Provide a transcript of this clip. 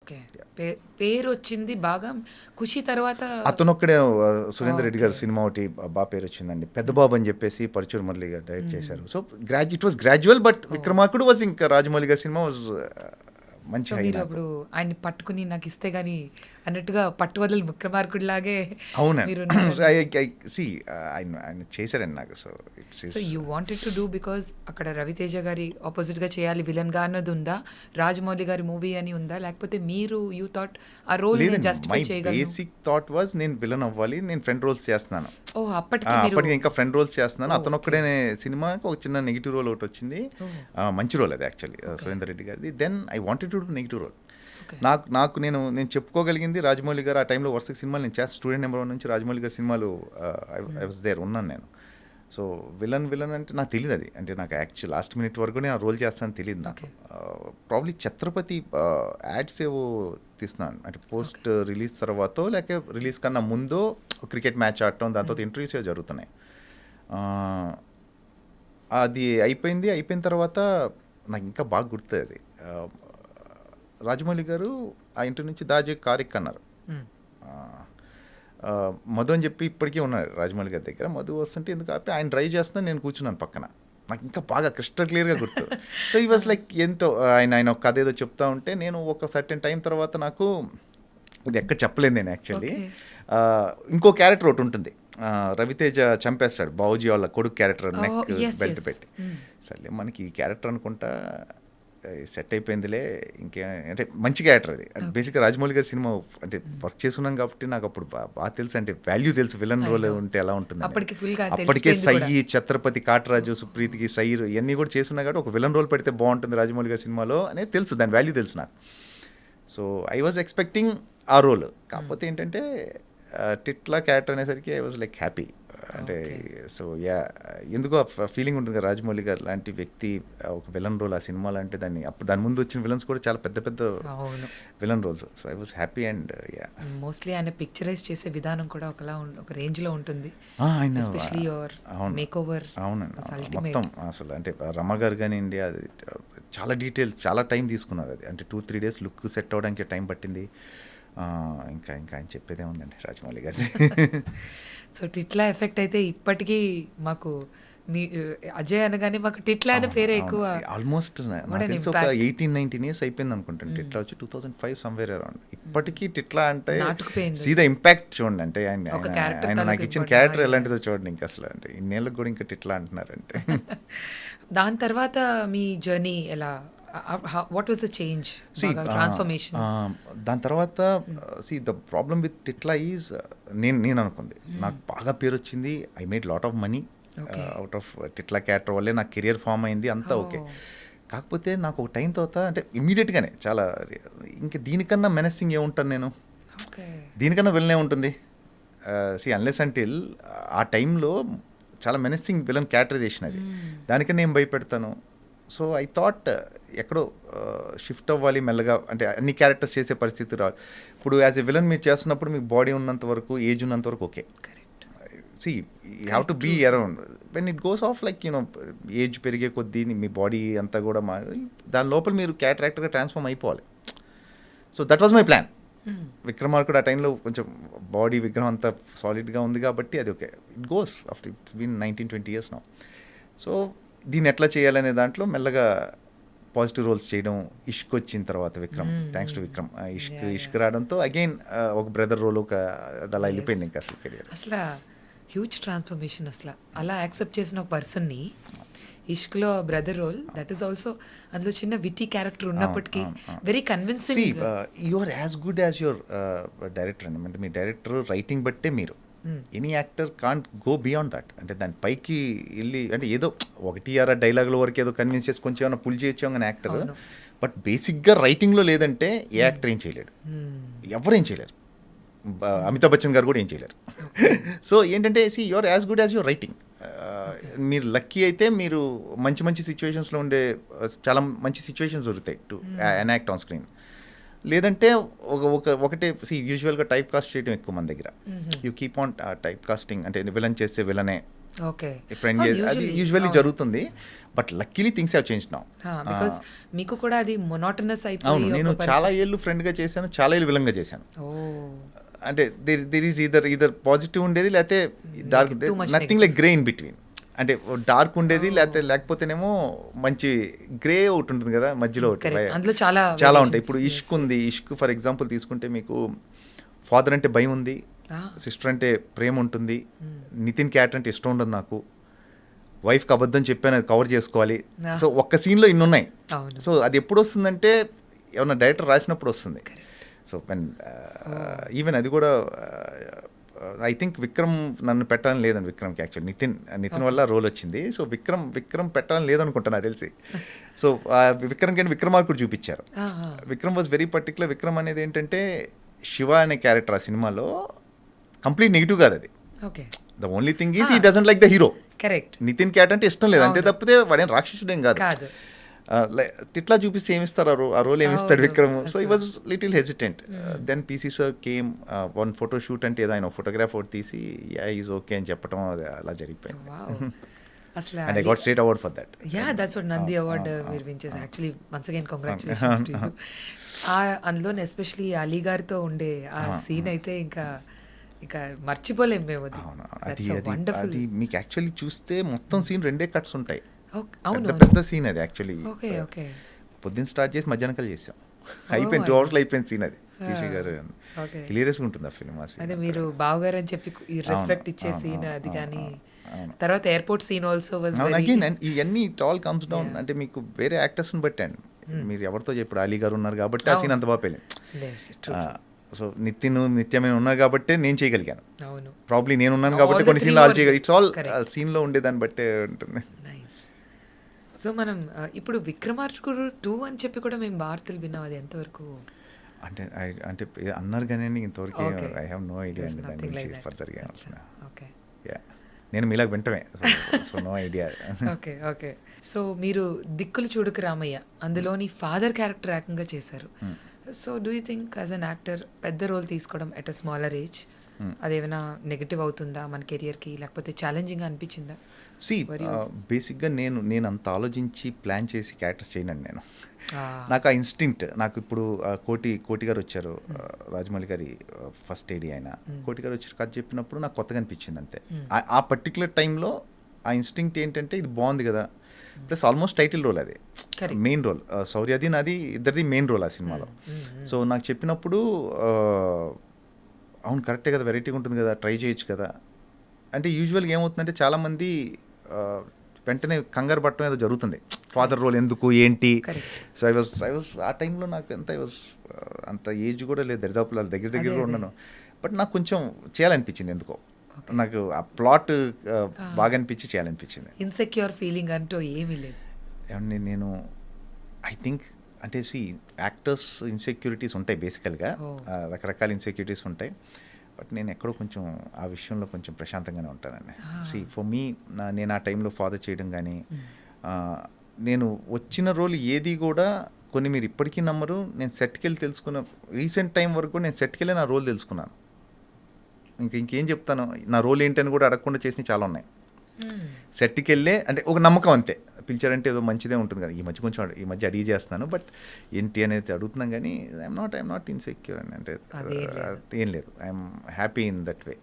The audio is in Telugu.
ఓకే. పేరు వచ్చింది బాగా. 'ఖుషి' తర్వాత అతనొక్కడే సురేందర్ రెడ్డి గారు సినిమా ఒకటి బాగా పేరు వచ్చిందండి. పెద్ద బాబు అని చెప్పేసి పరుచూరు మురళి గారు డైరెక్ట్ చేశారు. So it was gradual, but Vikramarkudu was ఇంకా రాజమౌళి గారి సినిమా వాజ్ మంచి సో హై మీరు నాకు. అప్పుడు ఆయన్ని పట్టుకుని నాకు ఇస్తే గానీ అన్నట్టుగా పట్టు వదలు విక్రమార్కుడిలాగే మీరు అవునండి. ఆయన చేశారండి నాకు. So so you wanted to do because అక్కడ రవితేజ గారి ఆపోజిట్ గా చేయాలి విలన్ గా అన్నది ఉందా, రాజమౌళి గారి మూవీ అని ఉందా, లేకపోతే మీరు యూ థాట్ ఆ రోల్ లేదండి, మై జస్టిఫై చేయగలను? బేసిక్ థాట్ వాజ్ నేను విలన్ అవ్వాలి, నేను ఫ్రెండ్ రోల్స్ చేస్తున్నాను. ఓ అప్పటికి మీరు అప్పటికి ఇంకా ఫ్రెండ్ రోల్స్ చేస్తున్నాను. అతనొక్కడే సినిమాకి ఒక చిన్న నెగిటివ్ రోల్ ఒకటి వచ్చింది. మంచి రోల్ అది యాక్చువల్లీ సురేందర్ రెడ్డి గారిది. Then I wanted to do negative role. నాకు నేను చెప్పుకోగలిగింది రాజమౌళి గారు ఆ టైంలో వరుస సినిమాలు నేను చేస్తాను. స్టూడెంట్ నెంబర్ 1 నుంచి రాజమౌళి గారి సినిమాలు ఐ వాజ్ దేర్, ఉన్నాను నేను. సో విలన్ అంటే నాకు తెలియదు అది. అంటే నాకు యాక్చువల్ లాస్ట్ మినిట్ వరకు నేను ఆ రోల్ చేస్తానని తెలియదు నాకు. ప్రాబ్లీ ఛత్రపతి యాడ్స్ ఏవో తీస్తున్నాను, అంటే పోస్ట్ రిలీజ్ తర్వాత లేక రిలీజ్ కన్నా ముందో క్రికెట్ మ్యాచ్ ఆడటం, దాని తర్వాత ఇంటర్వ్యూస్ ఏవో జరుగుతున్నాయి. అది అయిపోయిన తర్వాత నాకు ఇంకా బాగా గుర్తుంది అది. రాజమౌళి గారు ఆ ఇంటి నుంచి దాజే కారిక్ అన్నారు. మధు అని చెప్పి ఇప్పటికీ ఉన్నారు రాజమౌళి గారి దగ్గర. మధు వస్తుంటే ఎందుకు ఆపి ఆయన డ్రైవ్ చేస్తున్నా, నేను కూర్చున్నాను పక్కన. నాకు ఇంకా బాగా క్రిస్టల్ క్లియర్గా గుర్తు. సో ఈ వాజ్ లైక్ ఏంటో ఆయన ఒక కథ ఏదో చెప్తా ఉంటే నేను ఒక సర్టెన్ టైం తర్వాత నాకు ఇది ఎక్కడ చెప్పలేదు నేను యాక్చువల్లీ. ఇంకో క్యారెక్టర్ ఒకటి ఉంటుంది, రవితేజ చంపేస్తాడు బావుజీ వాళ్ళ కొడుకు క్యారెక్టర్, నెక్ బెల్ట్ పెట్టి. సర్లే మనకి ఈ క్యారెక్టర్ అనుకుంటా సెట్ అయిపోయిందిలే, ఇంకే అంటే మంచి క్యారెక్టర్ అది. బేసిక్గా రాజమౌళి గారి సినిమా అంటే వర్క్ చేస్తున్నాం కాబట్టి నాకు అప్పుడు బాగా తెలుసు, అంటే వాల్యూ తెలుసు విలన్ రోల్ ఉంటే ఎలా ఉంటుంది. అప్పటికే సయ్యి, ఛత్రపతి, కాటరాజు, సుప్రీతికి సైర్ ఇవన్నీ కూడా చేస్తున్నా కాబట్టి ఒక విలన్ రోల్ పెడితే బాగుంటుంది రాజమౌళి గారి సినిమాలో అనేది తెలుసు, దాని వాల్యూ తెలుసు నాకు. సో ఐ వాజ్ ఎక్స్పెక్టింగ్ ఆ రోల్. కాకపోతే ఏంటంటే టిట్లా క్యారెక్టర్ అనేసరికి ఐ వాజ్ లైక్ హ్యాపీ. అంటే సో ఎందుకో ఫీలింగ్ ఉంటుంది కదా, రాజమౌళి గారు లాంటి వ్యక్తి ఒక విలన్ రోల్ ఆ సినిమాలో అంటే దాని ముందు వచ్చిన విలన్స్ కూడా చాలా పెద్ద పెద్ద villain roles. So I was happy. And mostly ఆయన పిక్చరైజ్ చేసే విధానం కూడా ఒక రేంజ్ లో ఉంటుంది. అవునండి, మొత్తం అసలు అంటే రమ గారు కానివ్వండి, అది చాలా డీటెయిల్స్, చాలా టైం తీసుకున్నారు అది. అంటే 2-3 days లుక్ సెట్ అవ్వడానికి టైం పట్టింది. ఇంకా ఆయన చెప్పేదే ఉందండి రాజమౌళి గారి. సో టిట్లా ఎఫెక్ట్ అయితే ఇప్పటికీ మాకు మీ అజయ్ అనగానే మాకు టిట్లా అనే పేరే ఎక్కువ. ఆల్మోస్ట్ నాకు తెలిసి ఒక 18-19 years అయిపోయింది అనుకుంటాను. టిట్లా వచ్చి 2005 సమ్వేర్ అరౌండ్. ఇప్పటికీ టిట్లా అంటే సీదా ఇంపాక్ట్ చూడండి. అంటే ఆయన నాకు ఇచ్చిన క్యారెక్టర్ ఎలాంటిదో చూడండి. ఇంకా అసలు అంటే ఇన్నేళ్ళకి కూడా ఇంకా టిట్లా అంటున్నారంటే. దాని తర్వాత మీ జర్నీ ఎలా, what was the change, transformation? దాని తర్వాత the problem with Titla is నేను అనుకుంది, నాకు బాగా పేరు వచ్చింది, I made lot of money out of Titla character వల్లే నాకు కెరియర్ ఫామ్ అయింది, అంతా ఓకే. కాకపోతే నాకు ఒక టైం తర్వాత అంటే ఇమ్మీడియట్గానే చాలా ఇంకా దీనికన్నా మెనెసింగ్ ఏముంటాను నేను, దీనికన్నా విలనే ఉంటుంది. అన్లెస్ అంటిల్ ఆ టైంలో చాలా మెనెసింగ్ విలన్ క్యారెక్టరైజేషన్ అది, దానికన్నా నేను భయపెడతాను. సో ఐ థాట్ ఎక్కడో షిఫ్ట్ అవ్వాలి మెల్లగా, అంటే అన్ని క్యారెక్టర్స్ చేసే పరిస్థితి రావాలి. ఇప్పుడు యాజ్ ఎ విలన్ మీరు చేస్తున్నప్పుడు మీకు బాడీ ఉన్నంత వరకు, ఏజ్ ఉన్నంత వరకు okay. You have to be around. When it goes off like age పెరిగే కొద్దీ మీ బాడీ అంతా కూడా దాని లోపల మీరు క్యారెక్టర్గా ట్రాన్స్ఫార్మ్ అయిపోవాలి. So that was my plan. Vikramarkudu ఆ టైంలో కొంచెం బాడీ విగ్రహం అంతా సాలిడ్గా ఉంది కాబట్టి అది okay, it goes after it's been 19-20 years now. So దీన్ని ఎట్లా చేయాలనే దాంట్లో మెల్లగా పాజిటివ్ రోల్స్ చేయడం. ఇష్క్ వచ్చిన తర్వాత విక్రమ్, థ్యాంక్స్ టు విక్రమ్, ఇష్క్ రావడంతో అగైన్ ఒక బ్రదర్ రోల్ అలా వెళ్ళిపోయింది ఇంకా అసలు కెరియర్. అసలు హ్యూజ్ ట్రాన్స్ఫర్మేషన్. అసలు అలా యాక్సెప్ట్ చేసిన ఒక పర్సన్ని ఇష్క్లో brother role, that is also అందులో చిన్న విటీ క్యారెక్టర్ ఉన్నప్పటికీ very convincing. You are as good as your director అండి. అంటే మీ డైరెక్టర్ రైటింగ్ బట్టే మీరు, any actor can't go beyond that. అంటే దాని పైకి వెళ్ళి అంటే ఏదో ఒకటి డైలాగుల వరకు ఏదో కన్విన్స్ చేసి కొంచెం ఏమైనా పుల్ చేయొచ్చు అని యాక్టర్, బట్ బేసిక్గా రైటింగ్లో లేదంటే ఏ యాక్టర్ ఏం చేయలేడు, ఎవరేం చేయలేరు. అమితాబ్ బచ్చన్ గారు కూడా ఏం చేయలేరు. సో ఏంటంటే you are as good as your writing. మీరు లక్కీ అయితే మీరు మంచి మంచి సిచ్యువేషన్స్లో ఉండే చాలా మంచి సిచ్యువేషన్స్ దొరుకుతాయి టు ఎనాక్ట్ ఆన్ స్క్రీన్. లేదంటే ఒకటే యూజువల్గా టైప్ కాస్ట్ చేయడం ఎక్కువ మన దగ్గర. You keep on typecasting, అంటే విలన్ చేస్తే విలనే, ఓకే. ఫ్రెండ్ అది యూజువల్లీ జరుగుతుంది. But luckily things have change now. Because మీకు కూడా అది మొనాటనస్ అవును, అయిపోయి నేను చాలా ఏళ్ళు ఫ్రెండ్గా చేశాను, చాలా ఏళ్ళు విలంగా చేశాను. అంటే దేర్ ఈజ్ ఈదర్ పాజిటివ్ ఉండేది, లేకపోతే dark, nothing like grey in between. అంటే డార్క్ ఉండేది, లేకపోతేనేమో మంచి గ్రే ఒకటి ఉంటుంది కదా మధ్యలో ఒకటి. అందులో చాలా చాలా ఉంటాయి. ఇప్పుడు ఇష్క్ ఉంది. ఇష్క్ ఫర్ ఎగ్జాంపుల్ తీసుకుంటే మీకు ఫాదర్ అంటే భయం ఉంది, సిస్టర్ అంటే ప్రేమ ఉంటుంది, నితిన్ క్యారెక్టర్ అంటే ఇష్టం ఉండదు నాకు, వైఫ్కి అబద్ధం చెప్పాను అది కవర్ చేసుకోవాలి. సో ఒక్క సీన్లో ఇన్ని ఉన్నాయి. సో అది ఎప్పుడు వస్తుందంటే ఏమన్నా డైరెక్టర్ రాసినప్పుడు వస్తుంది. సో ఈవెన్ అది కూడా ఐ థింక్ విక్రమ్ నన్ను పెట్టాలని లేదని, విక్రమ్కి యాక్చువల్లీ నితిన్ వల్ల రోల్ వచ్చింది. సో విక్రమ్ పెట్టాలని లేదనుకుంటా నాకు తెలిసి. సో విక్రమ్కి అంటే విక్రమార్కుడు చూపించారు. Vikram was very particular. Vikram అనేది ఏంటంటే శివ అనే క్యారెక్టర్ ఆ సినిమాలో కంప్లీట్ నెగిటివ్ కాదు అది. The only thing is he doesn't like the hero. Correct. Nithin character అంటే ఇష్టం లేదు అంతే తప్పితే వాడేం రాక్షసుడేం కాదు. తిట్లా చూపిస్తే ఏమిస్తారు ఆ రోల్ ఏమిస్తాడు Vikram. So I was little hesitant. Then PC sir came, one photo shoot అంటే ఏదో ఆయన ఫోటోగ్రాఫ్ ఒకటి తీసి ఈజ్ ఓకే అని చెప్పడం, అది అలా జరిగిపోయింది. అసలు and I got state award for that. That's what Nandi award మీరు విన్ చేశారు. Actually once again congratulations to you. అందులో ఎస్పెషలీ అలీ గారితో ఉండే ఆ సీన్ అయితే ఇంకా మర్చిపోలేం మేము. అది మీకు యాక్చువల్లీ చూస్తే మొత్తం సీన్ 2 కట్స్ ఉంటాయి. పెద్ద సీన్ అది యాక్చువల్లీ. పొద్దున్న స్టార్ట్ చేసి మధ్యాహ్నం చేసాం, అయిపోయింది 2 hours అయిపోయింది సీన్. అది పీసీ గారు క్లియరెస్ ఉంటుంది ఆ ఫిల్మ్. అదే మీరు బావగారు అని చెప్పి రెస్పెక్ట్ ఇచ్చే సీన్ అది. కానీ తర్వాత airport scene also was again ఇవన్నీ ఇట్ ఆల్ కమ్స్ డౌన్. అంటే మీకు వేరే యాక్టర్స్ని బట్టండి, మీరు ఎవరితో ఇప్పుడు అలీ గారు ఉన్నారు కాబట్టి ఆ సీన్ అంత బాగా పెళ్ళింది. సో నిత్యమైన ఉన్నారు కాబట్టి నేను చేయగలిగాను. ప్రాబ్లీ నేను ఉన్నాను కాబట్టి కొన్ని సీన్లు ఆల్ చేయగలి. ఇట్స్ ఆల్ సీన్లో ఉండేదాన్ని బట్టే ఉంటుంది. సో మనం ఇప్పుడు విక్రమార్కుడు 2 అని చెప్పి కూడా మేము వార్తలు విన్నాం, అది ఎంతవరకు? అంటే అన్నారు కానీ ఇంతవరకు ఐ హ్యావ్ నో ఐడియా అండి దాని గురించి ఫర్దర్గా. నేను మీలాగా వింటమే, so no idea. Okay. So మీరు దిక్కులు చూడకు రామయ్య అందులోని ఫాదర్ క్యారెక్టర్ ఏకంగా చేశారు. So do you think as an actor పెద్ద రోల్ తీసుకోవడం ఎట్ అ స్మాలర్ ఏజ్ అదేమైనా నెగటివ్ అవుతుందా మన కెరియర్కి, లేకపోతే ఛాలెంజింగ్ అనిపించిందా? బేసిక్గా నేను అంత ఆలోచించి ప్లాన్ చేసి క్యారెక్టర్స్ చేయనండి నేను. నాకు ఆ ఇన్స్టింక్ట్, నాకు ఇప్పుడు కోటి గారు వచ్చారు, రాజమౌళి గారి ఫస్ట్ ఏడీ ఆయన, కోటి గారు వచ్చారు కథ చెప్పినప్పుడు నాకు కొత్తగా అనిపించింది అంతే. ఆ పర్టికులర్ టైంలో ఆ ఇన్స్టింక్ట్ ఏంటంటే ఇది బాగుంది కదా, ప్లస్ ఆల్మోస్ట్ టైటిల్ రోల్ అది, మెయిన్ రోల్. శౌర్యది నాది ఇద్దరిది మెయిన్ రోల్ ఆ సినిమాలో. సో నాకు చెప్పినప్పుడు అవును కరెక్టే కదా, వెరైటీగా ఉంటుంది కదా, ట్రై చేయొచ్చు కదా. అంటే యూజువల్గా ఏమవుతుందంటే చాలామంది వెంటనే కంగారు పట్టడం ఏదో జరుగుతుంది, ఫాదర్ రోల్ ఎందుకు ఏంటి. సో ఐ వాజ్ ఆ టైంలో నాకు అంత ఏజ్ కూడా లేదు, దరిదాపుల దగ్గర ఉన్నాను. బట్ నాకు కొంచెం చేయాలనిపించింది ఎందుకో, నాకు ఆ ప్లాట్ బాగా అనిపించి చేయాలనిపించింది. ఇన్సెక్యూర్ ఫీలింగ్ అంటూ ఏమీ లేదు. ఏమండి నేను ఐ థింక్ అంటే యాక్టర్స్ ఇన్సెక్యూరిటీస్ ఉంటాయి బేసికల్గా, రకరకాల ఇన్సెక్యూరిటీస్ ఉంటాయి. బట్ నేను ఎక్కడో కొంచెం ఆ విషయంలో కొంచెం ప్రశాంతంగానే ఉంటానండి. ఫర్ మీ నేను ఆ టైంలో ఫాదర్ చేయడం కానీ, నేను వచ్చిన రోల్ ఏది కూడా కొన్ని మీరు ఇప్పటికీ నమ్మరు, నేను సెట్కి వెళ్ళి తెలుసుకున్న రీసెంట్ టైం వరకు కూడా నేను సెట్కి వెళ్ళి నా రోల్ తెలుసుకున్నాను. ఇంకేం చెప్తాను, నా రోల్ ఏంటని కూడా అడగకుండా చేసినవి చాలా ఉన్నాయి. సెట్కి వెళ్ళే అంటే ఒక నమ్మకం అంతే, పిలిచారంటే ఏదో మంచిదే ఉంటుంది కదా. ఈ మధ్య అడిగి చేస్తున్నాను, బట్ ఏంటి అనేది అడుగుతున్నాం కానీ ఐఎమ్ నాట్ ఇన్సెక్యూర్ అని అంటే ఏం లేదు. I'm happy in that way.